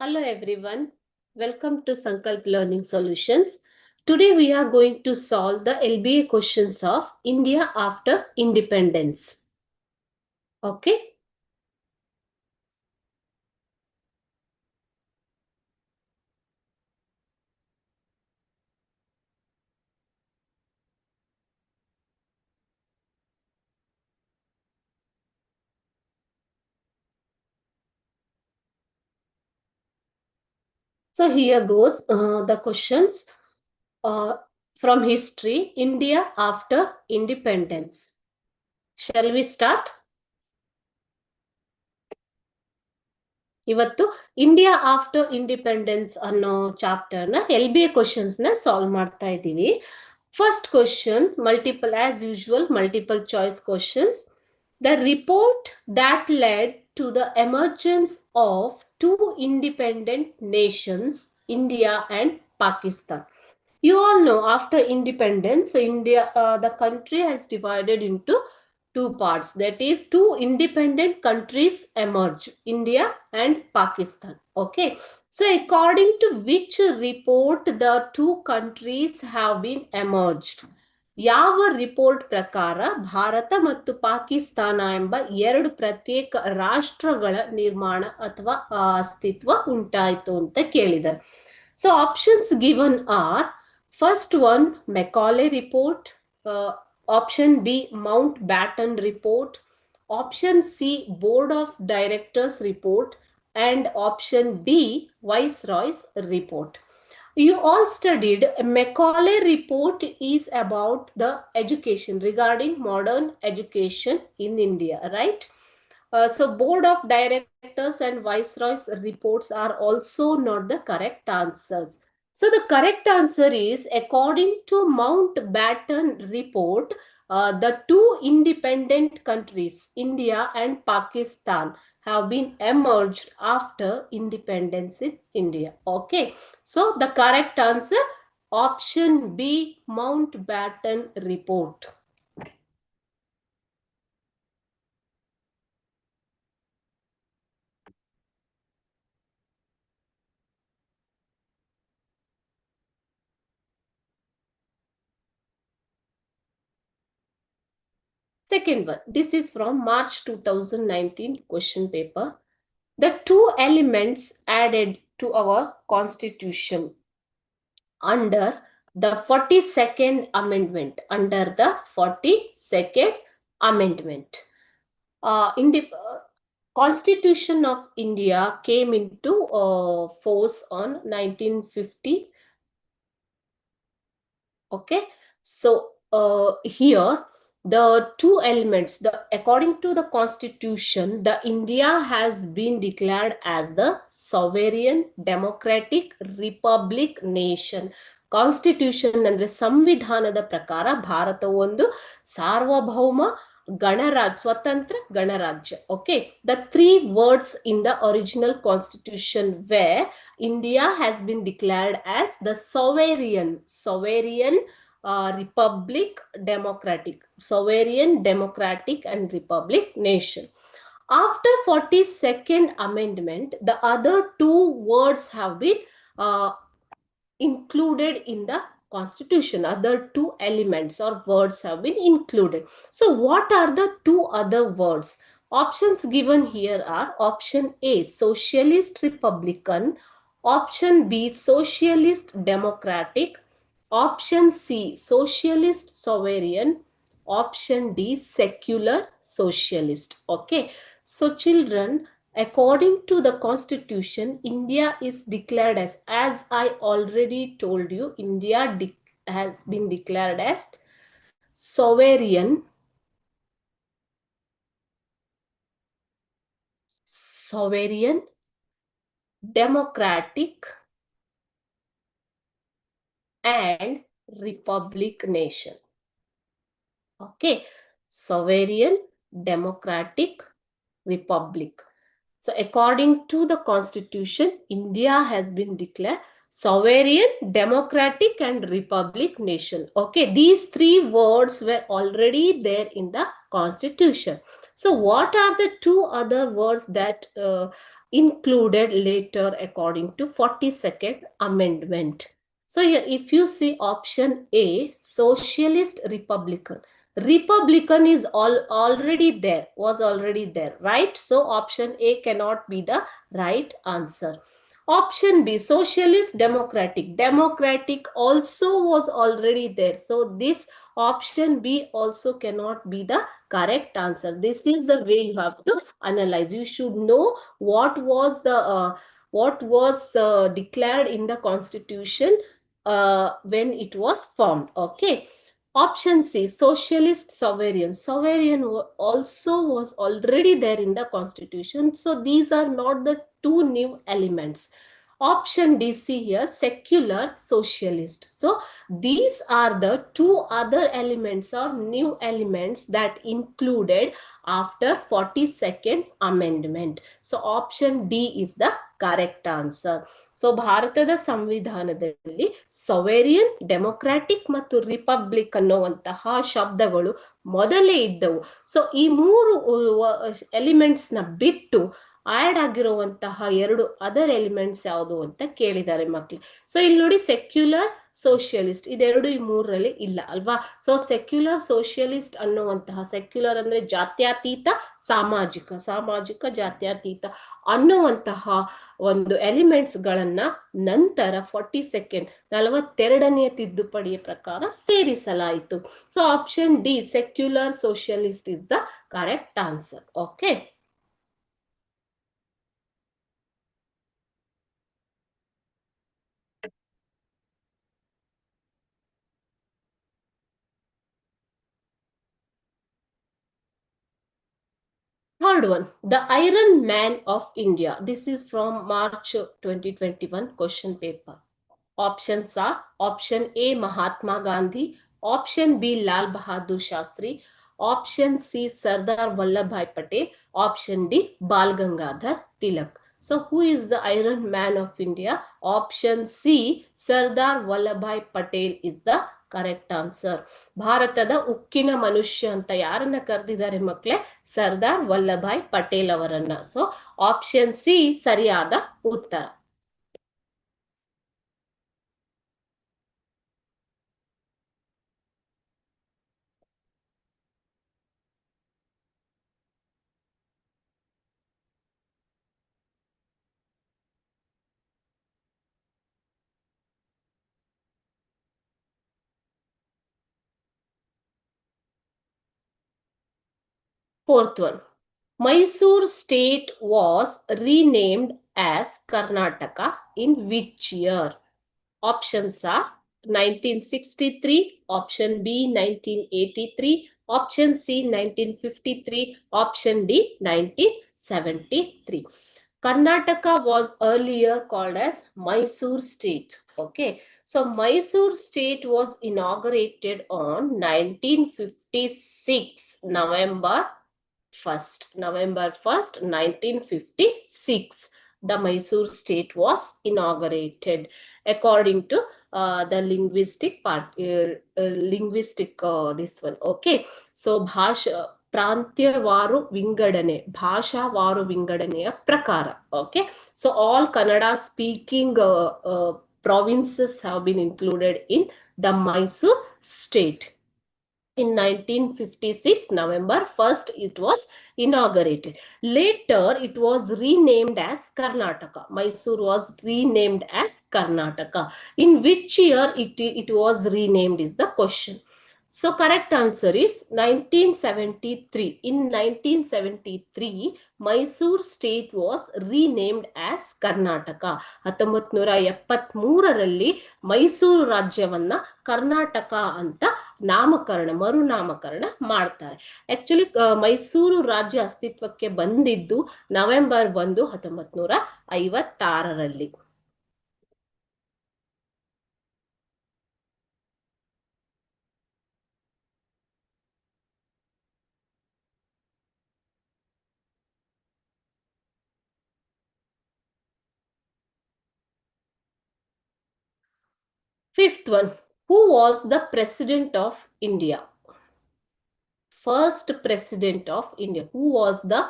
Hello everyone, welcome to Sankalp Learning Solutions. Today we are going to solve the LBA questions of India after independence. Okay. So here goes the questions uh, from history, India after independence. Shall we start? ಇವತ್ತು India after independence ಅನ್ನೋ ಚಾಪ್ಟರ್ನ LBA ಕ್ವಶನ್ಸ್ನ solve ಮಾಡ್ತಾ ಇದ್ದೀವಿ. First question multiple as usual multiple choice questions. The report that led to the emergence of two independent nations, India and Pakistan. You all know after independence, the country has divided into two parts. That is, two independent countries emerge, India and Pakistan. Okay. So according to which report the two countries have been emerged? ಯಾವ report ಪ್ರಕಾರ ಭಾರತ ಮತ್ತು ಪಾಕಿಸ್ತಾನ ಎಂಬ ಎರಡು ಪ್ರತ್ಯೇಕ ರಾಷ್ಟ್ರಗಳ ನಿರ್ಮಾಣ ಅಥವಾ ಅಸ್ತಿತ್ವ ಉಂಟಾಯಿತು ಅಂತ ಕೇಳಿದ್ದಾರೆ. So options given are first one Macaulay report, option B Mountbatten report, option C Board of Directors report, and option D Viceroy's report. You all studied Macaulay report is about the education regarding modern education in India, right? So Board of Directors and Viceroy's reports are also not the correct answers. So the correct answer is, according to Mountbatten report, the two independent countries, India and Pakistan, have been emerged after independence in India. Okay. So the correct answer, option B, Mountbatten report. Second one, this is from March 2019 question paper. The two elements added to our constitution under the 42nd amendment, Constitution of India came into force on 1950. Okay, so here the two elements, according to the constitution, the India has been declared as the sovereign democratic republic nation. Constitution ಅಂದ್ರೆ ಸಂವಿಧಾನದ ಪ್ರಕಾರ ಭಾರತ ಒಂದು ಸಾರ್ವಭೌಮ ಗಣರಾಜ್ಯ, ಸ್ವತಂತ್ರ ಗಣರಾಜ್ಯ. Okay, the three words in the original constitution where India has been declared as the sovereign republic democratic, sovereign democratic and republic nation. After 42nd amendment, the other two words have been included in the constitution. Other two elements or words have been included. So what are the two other words? Options given here are option A, socialist republican, option B, socialist democratic, option C, socialist sovereign, option D, secular socialist. Okay, so children, according to the constitution, India is declared as I already told you, India has been declared as sovereign democratic and republic nation. Okay, sovereign democratic republic. So according to the constitution, India has been declared sovereign democratic and republic nation. Okay, these three words were already there in the constitution. So what are the two other words that included later according to 42nd Amendment. So if you see option A, Socialist Republican. Republican is already there, was already there, right? So option A cannot be the right answer. Option B, Socialist Democratic. Democratic also was already there. So this option B also cannot be the correct answer. This is the way you have to analyze. You should know what was declared in the constitution when it was formed. Okay. Option C, Socialist Sovereign. Sovereign also was already there in the constitution. So these are not the two new elements. Option D, see here, Secular Socialist. So these are the two other elements or new elements that included after 42nd Amendment. So option D is the correct answer. So ಭಾರತದ ಸಂವಿಧಾನದಲ್ಲಿ ಸೊವೆರಿಯನ್, democratic ಮತ್ತು republic ಅನ್ನುವಂತಹ ಶಬ್ದಗಳು ಮೊದಲೇ ಇದ್ದವು. So ಈ ಮೂರು elements ನ ಬಿಟ್ಟು ಆಡ್ ಆಗಿರುವಂತಹ ಎರಡು ಅದರ್ ಎಲಿಮೆಂಟ್ಸ್ ಯಾವುದು ಅಂತ ಕೇಳಿದ್ದಾರೆ ಮಕ್ಳು. ಸೊ ಇಲ್ಲಿ ನೋಡಿ, ಸೆಕ್ಯುಲರ್ ಸೋಷಿಯಲಿಸ್ಟ್, ಇದೆರಡು ಈ ಮೂರರಲ್ಲಿ ಇಲ್ಲ ಅಲ್ವಾ. ಸೊ ಸೆಕ್ಯುಲರ್ ಸೋಷಿಯಲಿಸ್ಟ್ ಅನ್ನುವಂತಹ, ಸೆಕ್ಯುಲರ್ ಅಂದ್ರೆ ಜಾತ್ಯತೀತ, ಸಾಮಾಜಿಕ, ಸಾಮಾಜಿಕ ಜಾತ್ಯತೀತ ಅನ್ನುವಂತಹ ಒಂದು ಎಲಿಮೆಂಟ್ಸ್ ಗಳನ್ನ ನಂತರ 42nd 42ನೇ ತಿದ್ದುಪಡಿಯ ಪ್ರಕಾರ ಸೇರಿಸಲಾಯಿತು. So option D, secular socialist is the correct answer. Okay. Third one, the Iron Man of India. This is from March 2021 question paper. Options are option A, Mahatma Gandhi, option B, Lal Bahadur Shastri, option C, Sardar Vallabhbhai Patel, option D, Bal Gangadhar Tilak. So who is the Iron Man of India? Option C, Sardar Vallabhbhai Patel is the correct answer. ಭಾರತದ ಉಕ್ಕಿನ ಮನುಷ್ಯ ಅಂತ ಯಾರನ್ನ ಕರೆದಿದ್ದಾರೆ ಮಕ್ಕಳೇ? ಸರ್ದಾರ್ ವಲ್ಲಭಾಯ್ ಪಟೇಲ್ ಅವರನ್ನ. So option C ಸರಿಯಾದ ಉತ್ತರ. Fourth one, Mysore state was renamed as Karnataka in which year? Options are 1963, option B 1983, option C 1953, option D 1973. Karnataka was earlier called as Mysore state. Okay, so Mysore state was inaugurated on 1956 November 1st, 1956. The Mysore state was inaugurated according to the linguistic part, this one. Okay, so ಪ್ರಾಂತ್ಯವಾರು ವಿಂಗಡಣೆ, ಭಾಷಾವಾರು ವಿಂಗಡಣೆಯ ಪ್ರಕಾರ. Okay, so all Kannada speaking provinces have been included in the Mysore state. In 1956, November 1st, it was inaugurated. Later, it was renamed as Karnataka. Mysore was renamed as Karnataka. In which year it was renamed is the question. So correct answer is 1973. In 1973, Mysore state was renamed as Karnataka. 1973ರಲ್ಲಿ ಮೈಸೂರು ರಾಜ್ಯವನ್ನ ಕರ್ನಾಟಕ ಅಂತ ಮರುನಾಮಕರಣ ಮಾಡ್ತಾರೆ. Actually Mysuru ರಾಜ್ಯ ಅಸ್ತಿತ್ವಕ್ಕೆ ಬಂದಿದ್ದು November 1, 1956ರಲ್ಲಿ. Fifth one, who was the president of India? First president of India. Who was the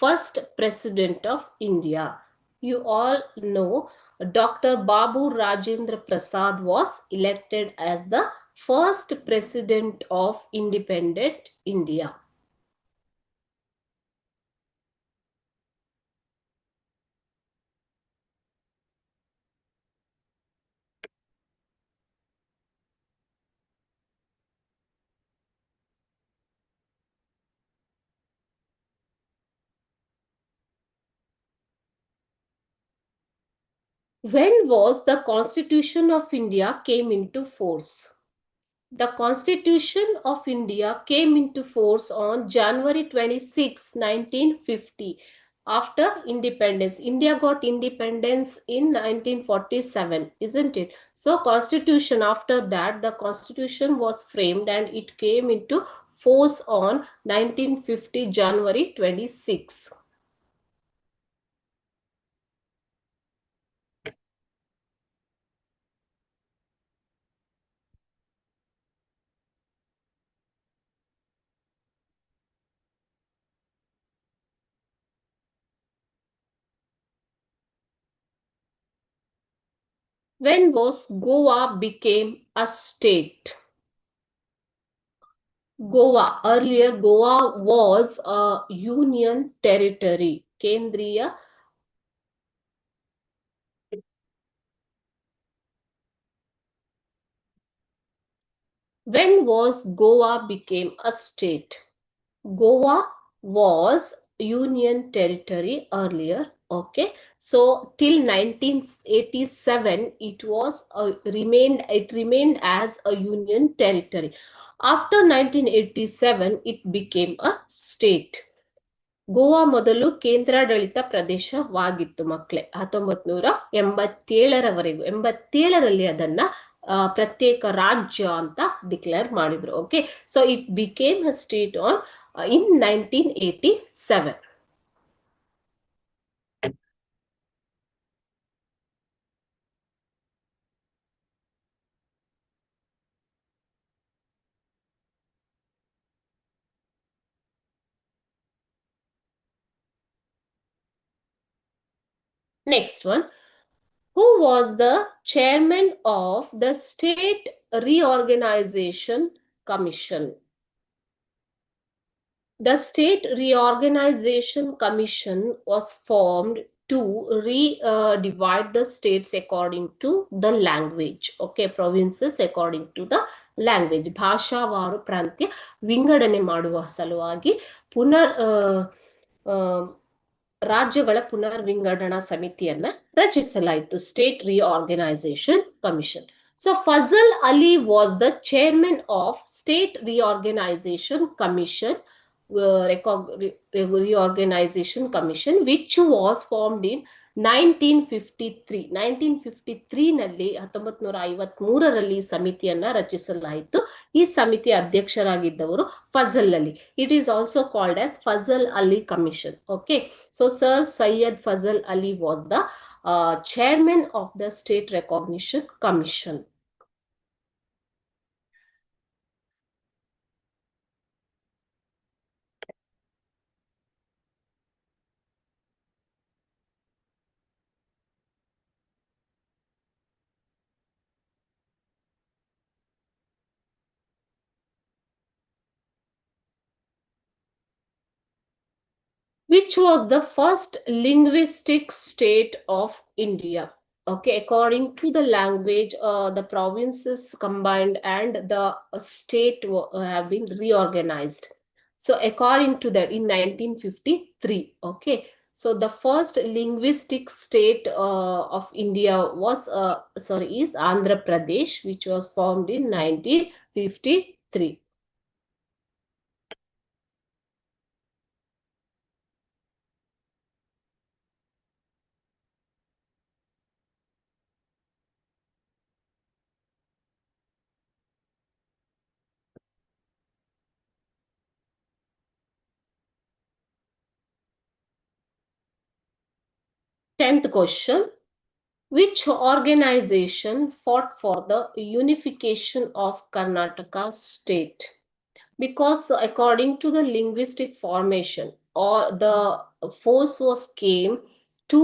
first president of India? You all know Dr. Babu Rajendra Prasad was elected as the first president of independent India. When was the Constitution of India came into force? The Constitution of India came into force on January 26, 1950. After independence, India got independence in 1947, isn't it? So, Constitution after that, the Constitution was framed and it came into force on 1950, January 26. When was Goa became a state? Goa. Earlier, Goa was a union territory. Kendriya. When was Goa became a state? Goa was union territory earlier. Okay, so till 1987, it remained as a union territory. After 1987, it became a state. Goa ಮೊದಲು ಕೇಂದ್ರಾಡಳಿತ ಪ್ರದೇಶವಾಗಿತ್ತು ಮಕ್ಕಳೇ. 1987ರವರೆಗೂ ಅದನ್ನ ಪ್ರತ್ಯೇಕ ರಾಜ್ಯ ಅಂತ declare ಮಾಡಿದ್ರು. Okay, so it became a state on in 1987. Next one. Who was the chairman of the State Reorganization Commission? The State Reorganization Commission was formed to divide the states according to the language. Okay, provinces according to the language. ಭಾಷಾವಾರು ಪ್ರಾಂತ್ಯ ವಿಂಗಡಣೆ ಮಾಡುವ ಸಲುವಾಗಿ ಪುನರ್ ರಾಜ್ಯಗಳ ಪುನರ್ ವಿಂಗಡಣಾ ಸಮಿತಿಯನ್ನ ರಚಿಸಲಾಯಿತು. State reorganisation commission. So Fazal Ali was the chairman of State Reorganization Commission, Reorganization Commission, which was formed in 1953. 1953 ನಲ್ಲಿ 1953ರಲ್ಲಿ ಸಮಿತಿಯನ್ನ ರಚಿಸಲಾಯಿತು. ಈ ಸಮಿತಿಯ ಅಧ್ಯಕ್ಷರಾಗಿದ್ದವರು Fazal Ali. It is also called as Fazal Ali commission. Okay, so sir Syed Fazal Ali was the chairman of the State Recognition Commission. 'Which was the first linguistic state of India?' Okay, according to the language, the provinces combined and the state have been reorganized. So according to that, in 1953, okay. So the first linguistic state of India was, is Andhra Pradesh, which was formed in 1953. 10th question. Which organization fought for the unification of Karnataka state? Because according to the linguistic formation, or the force was came to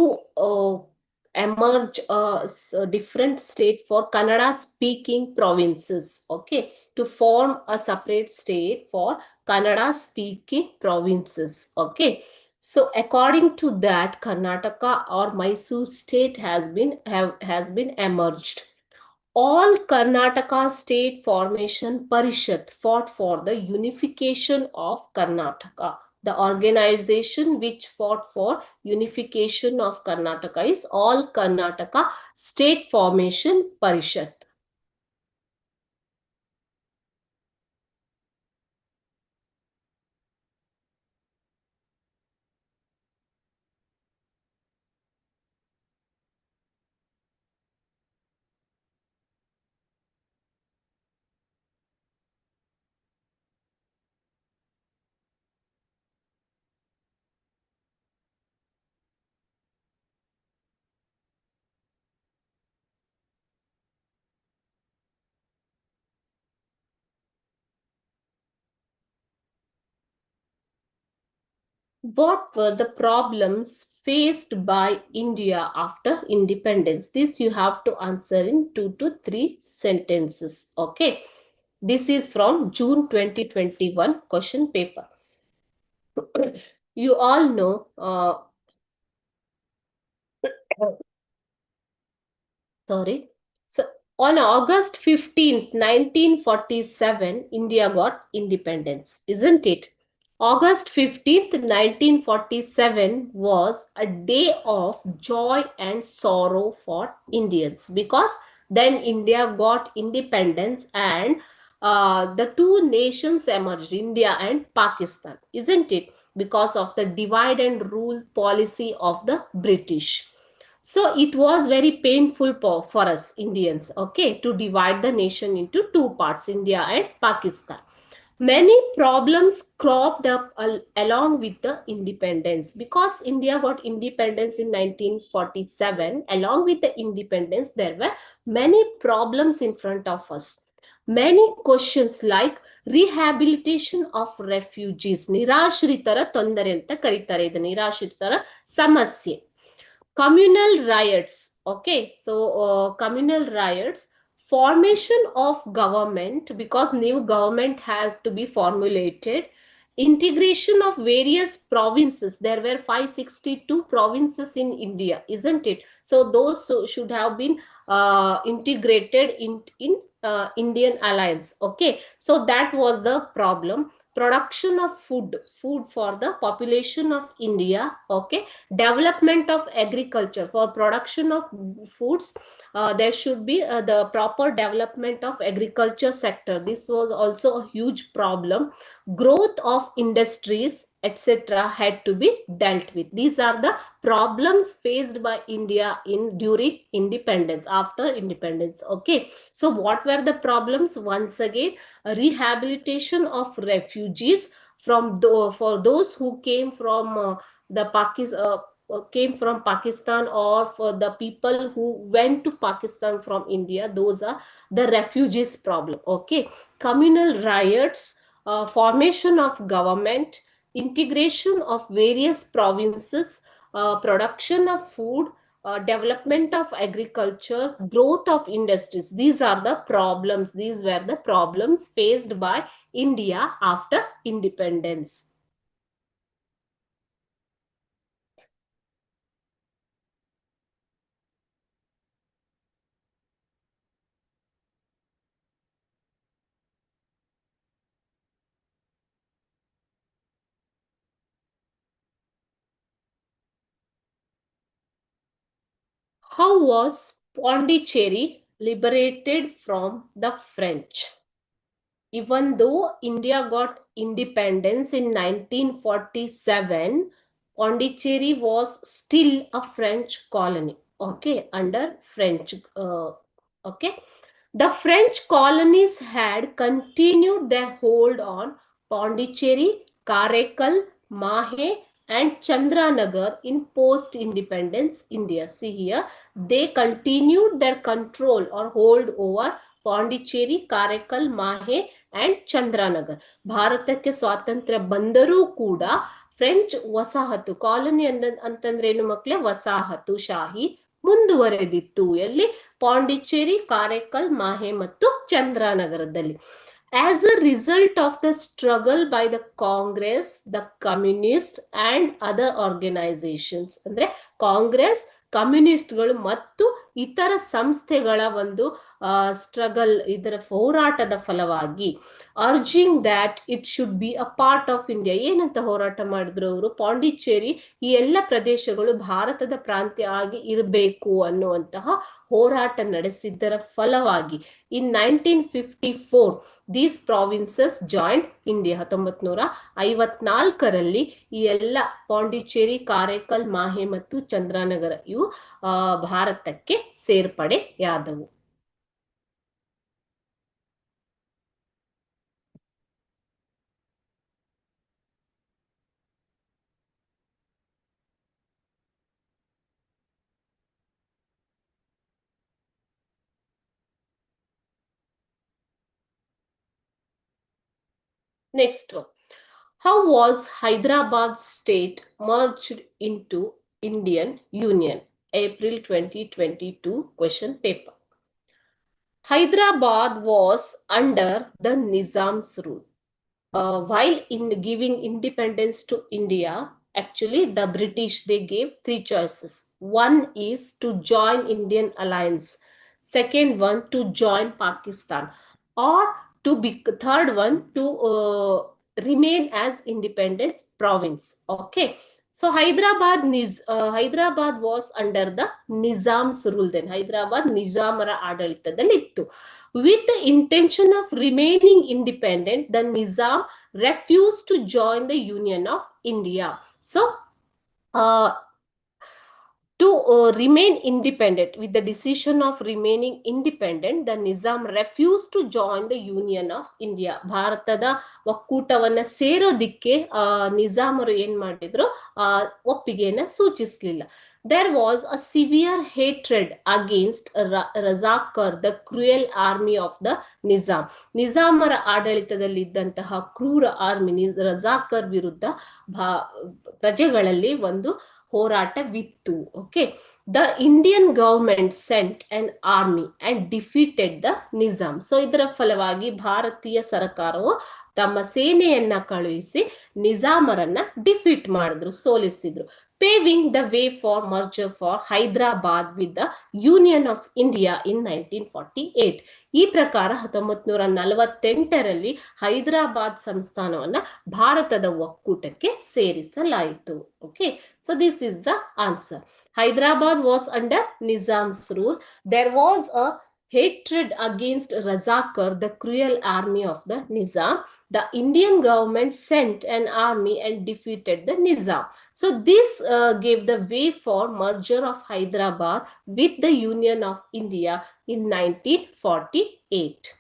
emerge a different state for Kannada speaking provinces. Okay, to form a separate state for Kannada speaking provinces. Okay, so according to that, Karnataka or Mysore state has been emerged. All Karnataka State Formation Parishad fought for the unification of Karnataka. The organization which fought for unification of Karnataka is All Karnataka State Formation Parishad. What were the problems faced by India after independence? This you have to answer in 2 to 3 sentences. Okay. This is from June 2021 question paper. You all know, sorry. So on August 15th, 1947, India got independence, isn't it? August 15th, 1947 was a day of joy and sorrow for Indians because then India got independence and the two nations emerged, India and Pakistan, isn't it? Because of the divide and rule policy of the British. So it was very painful for us Indians, okay, to divide the nation into two parts, India and Pakistan. Many problems cropped up along with the independence because India got independence in 1947. Along with the independence, there were many problems in front of us. Many questions like rehabilitation of refugees, ನಿರಾಶ್ರಿತರ ತೊಂದರೆ ಅಂತ ಕರೀತಾರೆ ಇದು ನಿರಾಶ್ರಿತರ ಸಮಸ್ಯೆ. Communal riots. Okay, so communal riots, formation of government because new government had to be formulated, integration of various provinces. There were 562 provinces in India, isn't it? So those should have been integrated in Indian alliance. Okay, so that was the problem. Production of food for the population of India. Okay, development of agriculture for production of foods. There should be the proper development of agriculture sector. This was also a huge problem. Growth of industries, etc., had to be dealt with. These are the problems faced by India in during independence, after independence. Okay, so what were the problems? Once again, rehabilitation of refugees from for those who came from the Pakistan, came from Pakistan, or for the people who went to Pakistan from India. Those are the refugees problem. Okay, communal riots, formation of government, integration of various provinces, production of food, development of agriculture, growth of industries. These are the problems. These were the problems faced by India after independence. How was Pondicherry liberated from the French? Even though India got independence in 1947, Pondicherry was still a French colony, okay, under French. Okay, the French colonies had continued their hold on Pondicherry, Karaikal, Mahe, and Chandranagar in post-independence India. See here, they continued their control or hold over Pondicherry, Karaikal, Mahe and Chandranagar. ಭಾರತಕ್ಕೆ ಸ್ವಾತಂತ್ರ್ಯ ಬಂದರೂ ಕೂಡ French ವಸಾಹತು colony ಅಂತಂದ್ರೆ ಏನು ಮಕ್ಕಳೇ? ವಸಾಹತು ಶಾಹಿ ಮುಂದುವರೆದಿತ್ತು. ಎಲ್ಲಿ? ಪಾಂಡಿಚೇರಿ, ಕಾರೈಕಲ್, ಮಾಹೆ ಮತ್ತು ಚಂದ್ರನಗರದಲ್ಲಿ. As a result of the struggle by the Congress, the Communist and other organizations, ಅಂದ್ರೆ ಕಾಂಗ್ರೆಸ್, ಕಮ್ಯುನಿಸ್ಟ್ಗಳು ಮತ್ತು ಇತರ ಸಂಸ್ಥೆಗಳ ಒಂದು ಸ್ಟ್ರಗಲ್, ಇದರ ಹೋರಾಟದ ಫಲವಾಗಿ, ಅರ್ಜಿಂಗ್ that it should be a part of India. ಏನಂತ ಹೋರಾಟ ಮಾಡಿದ್ರು ಅವರು? ಪಾಂಡಿಚೇರಿ, ಈ ಎಲ್ಲ ಪ್ರದೇಶಗಳು ಭಾರತದ ಪ್ರಾಂತ್ಯ ಆಗಿ ಇರಬೇಕು ಅನ್ನುವಂತಹ ಹೋರಾಟ ನಡೆಸಿದ್ದರ ಫಲವಾಗಿ ಇನ್ 1954 ದೀಸ್ ಪ್ರಾವಿನ್ಸಸ್ ಜಾಯಿಂಡ್ ಇಂಡಿಯಾ. 1954ರಲ್ಲಿ ಈ ಎಲ್ಲ ಪಾಂಡಿಚೇರಿ, ಕಾರೈಕಲ್, ಮಾಹೆ ಮತ್ತು ಚಂದ್ರನಗರ ಇವು ಭಾರತಕ್ಕೆ ಸೇರ್ಪಡೆಯಾದವು. Next one. How was Hyderabad state merged into Indian Union? April 2022 question paper. Hyderabad was under the Nizam's rule. While in giving independence to India, actually the British, they gave three choices. One is to join Indian alliance. Second one, to join Pakistan. Or to be third one, to remain as independent province. Okay. So Hyderabad was under the Nizam's rule then. Hyderabad Nizamara ಆಡಳಿತದಲ್ಲಿತ್ತು. With the intention of remaining independent, the Nizam refused to join the Union of India. So, to remain independent, with the decision of remaining independent, the Nizam refused to join the Union of India. ಭಾರತದ ಒಕ್ಕೂಟವನ್ನ ಸೇರೋದಿಕ್ಕೆ ನಿಜಾಮರು ಏನ್ ಮಾಡಿದ್ರು? ಒಪ್ಪಿಗೆಯನ್ನ ಸೂಚಿಸಲಿಲ್ಲ. There was a severe hatred against Razakar, the cruel army of the Nizam. ನಿಜಾಮರ ಆಡಳಿತದಲ್ಲಿದ್ದಂತಹ ಕ್ರೂರ army ರಜಾಕರ್ ವಿರುದ್ಧ ಪ್ರಜೆಗಳಲ್ಲಿ ಒಂದು ಹೋರಾಟವಿತ್ತು. Okay. The Indian government sent an army and defeated the Nizam. So ಇದರ ಫಲವಾಗಿ ಭಾರತೀಯ ಸರ್ಕಾರವು ತಮ್ಮ ಸೇನೆಯನ್ನ ಕಳುಹಿಸಿ ನಿಜಾಮರನ್ನ ಡಿಫೀಟ್ ಮಾಡಿದ್ರು, ಸೋಲಿಸಿದ್ರು. paving the way for merger for Hyderabad with the Union of India in 1948. ಈ ಪ್ರಕಾರ 1948ರಲ್ಲಿ ಹೈದರಾಬಾದ್ ಸಂಸ್ಥಾನವನ್ನ ಭಾರತದ ಒಕ್ಕೂಟಕ್ಕೆ ಸೇರಿಸಲಾಯಿತು. Okay. So this is the answer. Hyderabad was under Nizam's rule. There was a hatred against Razakar, the cruel army of the Nizam. The Indian government sent an army and defeated the Nizam. So this gave the way for merger of Hyderabad with the Union of India in 1948.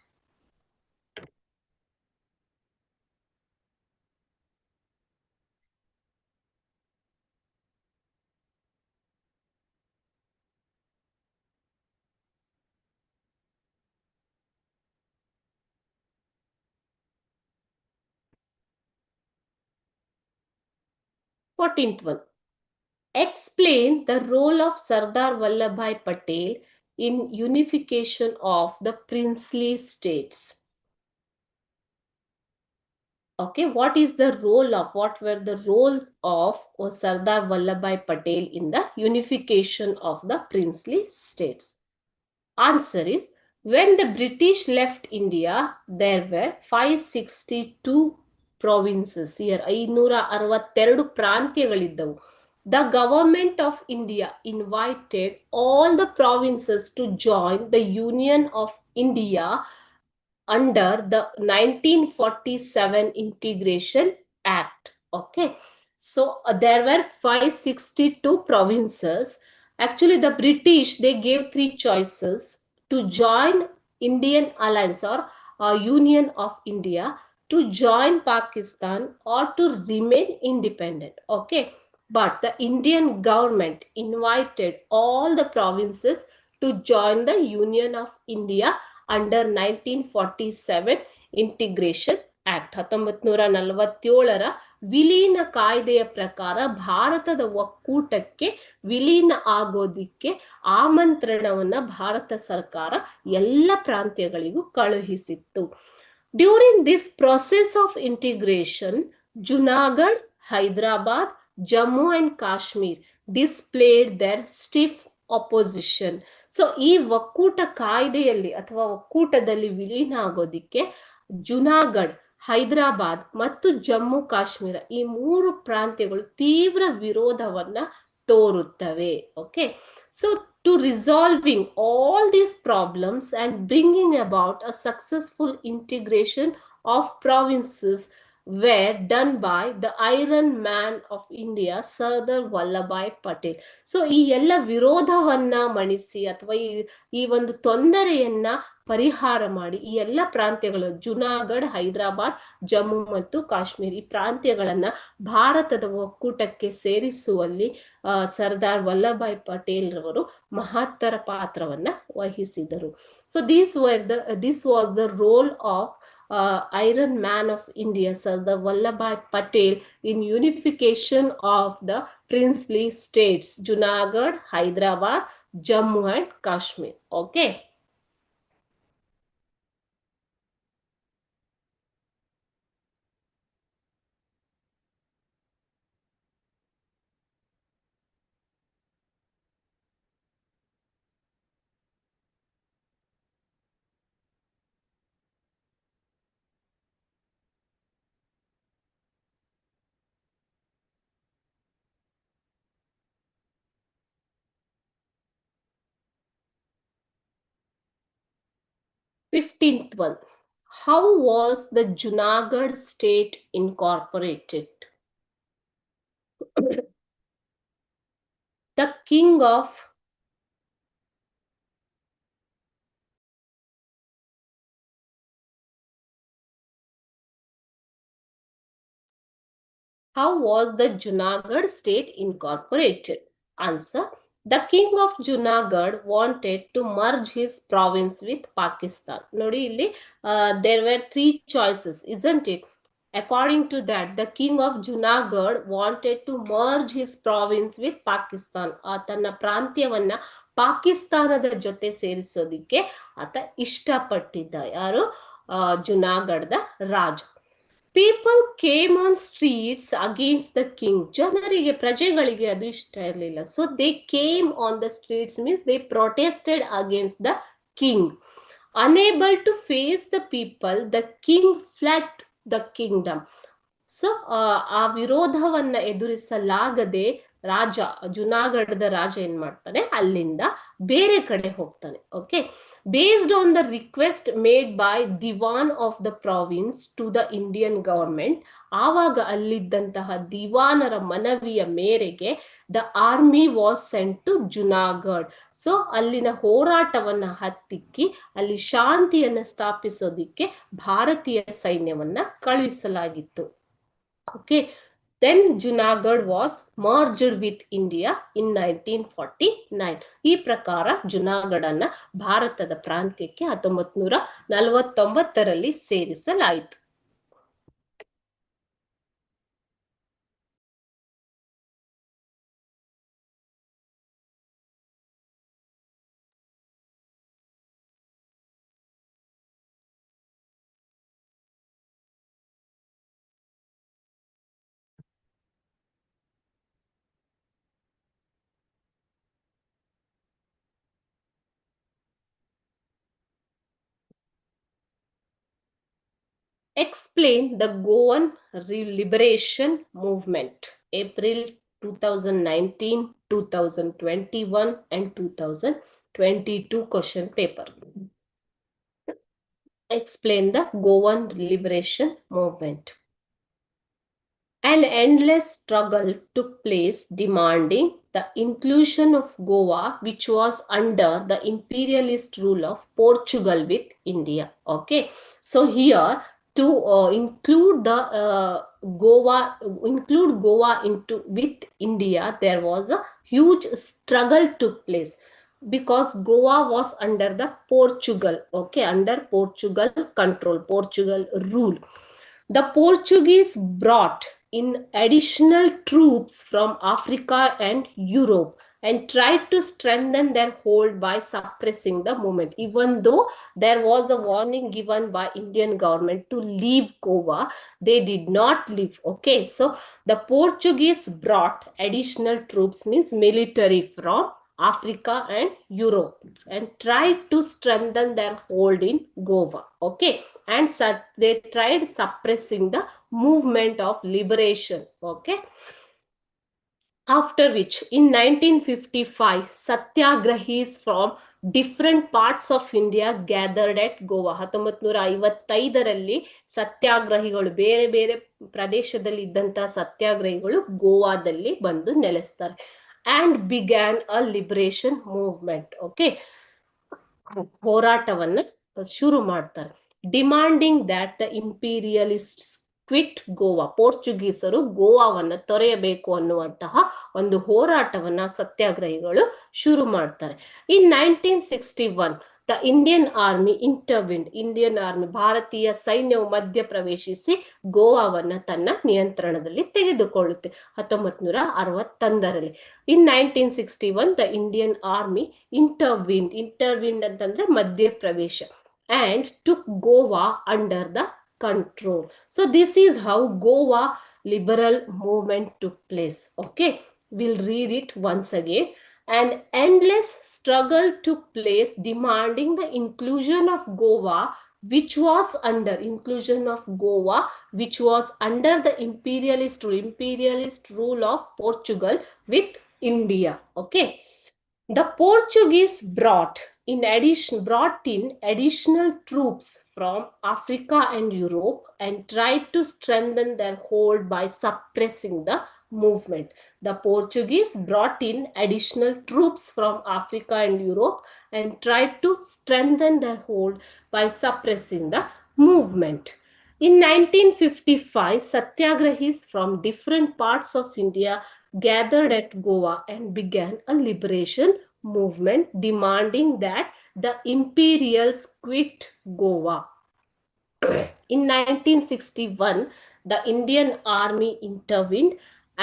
Fourteenth one. Explain the role of Sardar Vallabhbhai Patel in unification of the princely states. Okay, what is the role of, what were the role of Sardar Vallabhbhai Patel in the unification of the princely states? Answer is, when the British left India, there were 562 provinces. Here 562 ಪ್ರಾಂತ್ಯಗಳಿದ್ದವು. The government of India invited all the provinces to join the Union of India under the 1947 Integration Act. Okay. So there were 562 provinces. Actually, the British, they gave three choices: to join Indian Alliance or Union of India, to join Pakistan, or to remain independent. Okay. But the Indian government invited all the provinces to join the Union of India under 1947 Integration act 1947ರ ವಿಲೀನ ಕಾಯ್ದೆಯ ಪ್ರಕಾರ ಭಾರತದ ಒಕ್ಕೂಟಕ್ಕೆ ವಿಲೀನ ಆಗೋದಿಕ್ಕೆ ಆಮಂತ್ರಣವನ್ನ ಭಾರತ ಸರ್ಕಾರ ಎಲ್ಲ ಪ್ರಾಂತ್ಯಗಳಿಗೂ ಕಳುಹಿಸಿತ್ತು. During this process of integration, Junagadh, Hyderabad, Jammu and Kashmir displayed their stiff opposition. So ಈ ಒಕ್ಕೂಟ ಕಾಯ್ದೆಯಲ್ಲಿ ಅಥವಾ ಒಕ್ಕೂಟದಲ್ಲಿ ವಿಲೀನ ಆಗೋದಿಕ್ಕೆ ಜುನಾಗಢ್, ಹೈದರಾಬಾದ್ ಮತ್ತು ಜಮ್ಮು ಕಾಶ್ಮೀರ ಈ 3 ಪ್ರಾಂತ್ಯಗಳು ತೀವ್ರ ವಿರೋಧವನ್ನ ತೋರುತ್ತವೆ. Okay, so to resolving all these problems and bringing about a successful integration of provinces were done by the Iron Man of India, Sardar Vallabhbhai Patel. So ಈ ಎಲ್ಲ ವಿರೋಧವನ್ನ ಮಣಿಸಿ ಅಥವಾ ಈ ಒಂದು ತೊಂದರೆಯನ್ನ ಪರಿಹಾರ ಮಾಡಿ ಈ ಎಲ್ಲ ಪ್ರಾಂತ್ಯಗಳು ಜುನಾಗಢ್, ಹೈದರಾಬಾದ್, ಜಮ್ಮು ಮತ್ತು ಕಾಶ್ಮೀರ್ ಈ ಪ್ರಾಂತ್ಯಗಳನ್ನ ಭಾರತದ ಒಕ್ಕೂಟಕ್ಕೆ ಸೇರಿಸುವಲ್ಲಿ ಸರ್ದಾರ್ ವಲ್ಲಭಾಯ್ ಪಟೇಲ್ ರವರು ಮಹತ್ತರ ಪಾತ್ರವನ್ನ ವಹಿಸಿದರು. So this was the role of Iron Man of India, Sardar Vallabhbhai Patel, in unification of the princely states Junagadh, Hyderabad, Jammu and Kashmir. Okay. Fifteenth one. How was the Junagadh state incorporated? The king of How was the Junagadh state incorporated? Answer. The king of Junagadh wanted to merge his province with Pakistan. Nodi illi there were 3 choices, isn't it? According to that, the king of Junagadh wanted to merge his province with Pakistan. ತನ್ನ ಪ್ರಾಂತ್ಯವನ್ನ ಪಾಕಿಸ್ತಾನದ ಜೊತೆ ಸೇರಿಸೋದಿಕ್ಕೆ ಆತ ಇಷ್ಟಪಟ್ಟಿದ್ದ. ಯಾರು? ಜುನಾಗಢದ ರಾಜ. People came on streets against the king. ಜನರಿಗೆ, ಪ್ರಜೆಗಳಿಗೆ ಅದು ಇಷ್ಟ ಇರಲಿಲ್ಲ. So they came on the streets means they protested against the king. Unable to face the people, the king fled the kingdom. So ಆ ವಿರೋಧವನ್ನ ಎದುರಿಸಲಾಗದೆ ರಾಜ, ಜುನಾಗಢದ ರಾಜ ಏನ್ ಮಾಡ್ತಾನೆ, ಅಲ್ಲಿಂದ ಬೇರೆ ಕಡೆ ಹೋಗ್ತಾನೆ. Okay, based on the request made by diwan of the province to the Indian government, ಆವಾಗ ಅಲ್ಲಿದ್ದಂತಹ ದಿವಾನರ ಮನವಿಯ ಮೇರೆಗೆ the army was sent to Junagadh. So ಅಲ್ಲಿನ ಹೋರಾಟವನ್ನ ಹತ್ತಿಕ್ಕಿ ಅಲ್ಲಿ ಶಾಂತಿಯನ್ನ ಸ್ಥಾಪಿಸೋದಿಕ್ಕೆ ಭಾರತೀಯ ಸೈನ್ಯವನ್ನ ಕಳುಹಿಸಲಾಗಿತ್ತು. Okay, then Junagadh was merged with India in 1949. ಈ ಪ್ರಕಾರ ಜುನಾಗಢನ್ನ ಭಾರತದ ಪ್ರಾಂತ್ಯಕ್ಕೆ 1949ರಲ್ಲಿ ಸೇರಿಸಲಾಯಿತು. Explain the Goan liberation movement, April 2019, 2021 and 2022 question paper. Explain the Goan liberation movement. An endless struggle took place demanding the inclusion of Goa, which was under the imperialist rule of Portugal with India. Okay, so here to include Goa into with India, there was a huge struggle took place because Goa was under the Portugal, okay, under Portugal control, Portugal rule. The Portuguese brought in additional troops from Africa and Europe and tried to strengthen their hold by suppressing the movement. Even though there was a warning given by Indian government to leave Goa, they did not leave. Okay, so the Portuguese brought additional troops, means military, from Africa and Europe and tried to strengthen their hold in Goa. Okay, and they tried suppressing the movement of liberation. Okay, after which in 1955 satyagrahis from different parts of India gathered at Goa. 1955ರಲ್ಲಿ ಸತ್ಯಾಗ್ರಹಿಗಳು ಬೇರೆ ಬೇರೆ ಪ್ರದೇಶದಲ್ಲಿ ಇದ್ದಂತಹ ಸತ್ಯಾಗ್ರಹಿಗಳು ಗೋವಾದಲ್ಲಿ ಬಂದು ನೆಲೆಸ್ತಾರೆ and began a liberation movement. Okay, ಹೋರಾಟವನ್ನು ಶುರು ಮಾಡ್ತಾರೆ. Demanding that the imperialist quit Goa, ಪೋರ್ಚುಗೀಸರು ಗೋವಾವನ್ನು ತೊರೆಯಬೇಕು ಅನ್ನುವಂತಹ ಒಂದು ಹೋರಾಟವನ್ನ ಸತ್ಯಾಗ್ರಹಿಗಳು ಶುರು ಮಾಡ್ತಾರೆ. In 1961 the Indian army intervened, Indian army ಭಾರತೀಯ ಸೈನ್ಯವು ಮಧ್ಯ ಪ್ರವೇಶಿಸಿ ಗೋವಾವನ್ನ ತನ್ನ ನಿಯಂತ್ರಣದಲ್ಲಿ ತೆಗೆದುಕೊಳ್ಳುತ್ತೆ 1961ರಲ್ಲಿ. In 1961 the Indian army intervened ಅಂತಂದ್ರೆ ಮಧ್ಯ ಪ್ರವೇಶ and took Goa under the control. So this is how Goa liberal movement took place. Okay, we'll read it once again. An endless struggle took place demanding the inclusion of Goa, which was under the imperialist rule of Portugal with India. Okay, the Portuguese brought in additional troops from Africa and Europe and tried to strengthen their hold by suppressing the movement. The Portuguese brought in additional troops from Africa and Europe and tried to strengthen their hold by suppressing the movement. In 1955, satyagrahis from different parts of India gathered at Goa and began a liberation movement demanding that the imperials quit Goa. In 1961, the Indian army intervened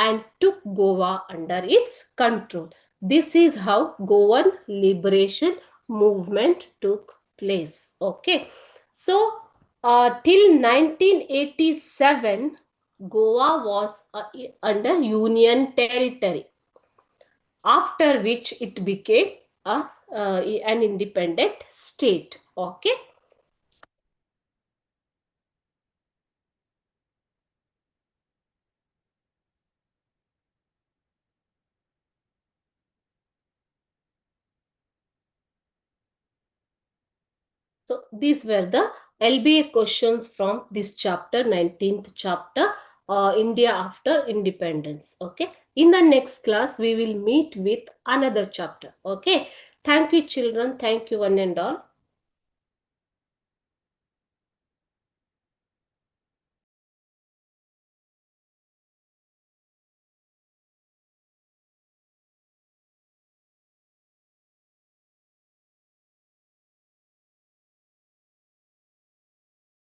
and took Goa under its control. This is how Goan liberation movement took place. Okay, so till 1987, Goa was under Union territory, after which it became an independent state. Okay. So these were the LBA questions from this chapter, 19th chapter, India after independence. Okay. In the next class, we will meet with another chapter. Okay. Thank you, children. Thank you, one and all.